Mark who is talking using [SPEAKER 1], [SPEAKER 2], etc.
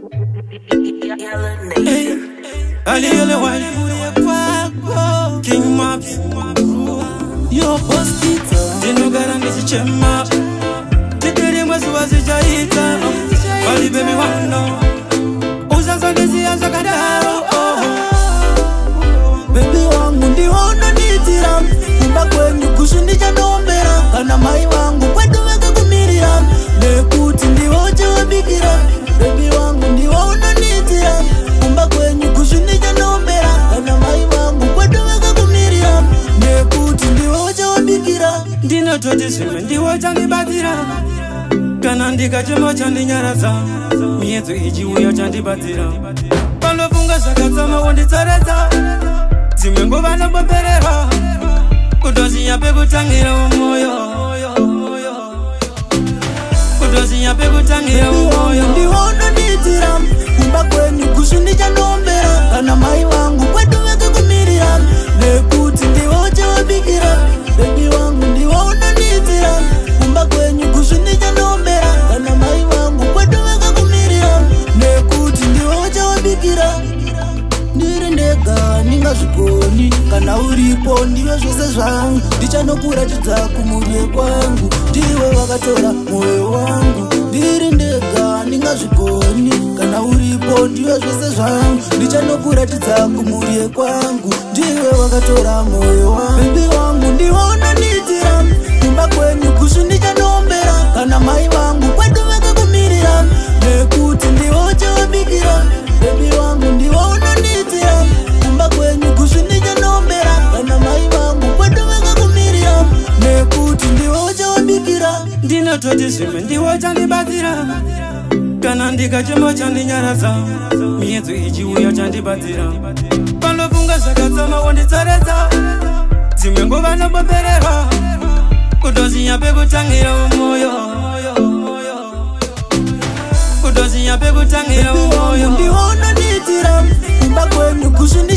[SPEAKER 1] Hey, Ali yele wali King Maps, yo postita Dino garangi chema Tikiri mwezi wazijaita Wali baby wano Uzazo nisi ya zakadaro
[SPEAKER 2] Baby wangu ndiwono nitira Kumba kwenye kushundisha nombera Kana mai wangu kwetu weka kumirira Nekuti ndiwoche wabikira Baby wangu ndiwono nitira Kumba kwenye kushundisha nombera Kana mai wangu kwetu weka kumirira Nekuti ndiwoche wabikira
[SPEAKER 1] Dino toti swime ndiwocha ndibatira Kana ndika chemo chandi nyaraza Miezu iji uyo chandi batira Palo funga sakazama wondi tareza Zimwengu vana mboperera Kudozi yape kutangira umoyo Kudozi yape kutangira umoyo
[SPEAKER 2] Ndiwono nitira Kumba kwenye kushundisha nombera Kana mai wangu kwetu weka kumirira Nekuti ndiwoche wabikira Baby wangu ndiwono nitira Kumba kwenye kushundisha nombera Kana mai wangu kwetu weka kumirira Nekuti ndiwoche wabikira Ndirindega ninga zvikoni Kana uripo ndiwe zvose zvangu Ndichanokuratidza kumurye kwangu Ndiwe wakatora moyo wangu Ndirindega ninga zvikoni Kana uripo ndiwe zvose zvangu Ndichanokuratidza kumurye kwangu Ndiwe wakatora moyo wangu Baby wangu ndiwona nitira Kumba kwenye kushundisha nombera Kana mai wangu kwetu weka kumirira Nekuti ndiwoche wabikira Baby wangu ndiwona nitira Kumba kwenye kushundisha nombera Kana mai wangu kwetu weka kumirira Nekuti ndiwoche wabikira
[SPEAKER 1] Dino toti swime ndiwocha ndibatira Kana ndika chemo chandi nyaraza Miezu iji uyo chandi batira Palo funga sakazama wondi tareza Zimwengu vana mboperera Kudozi yape kutangira umoyo Kudozi yape kutangira umoyo
[SPEAKER 2] Ndiwona nitira Kumba kwenye kushundisha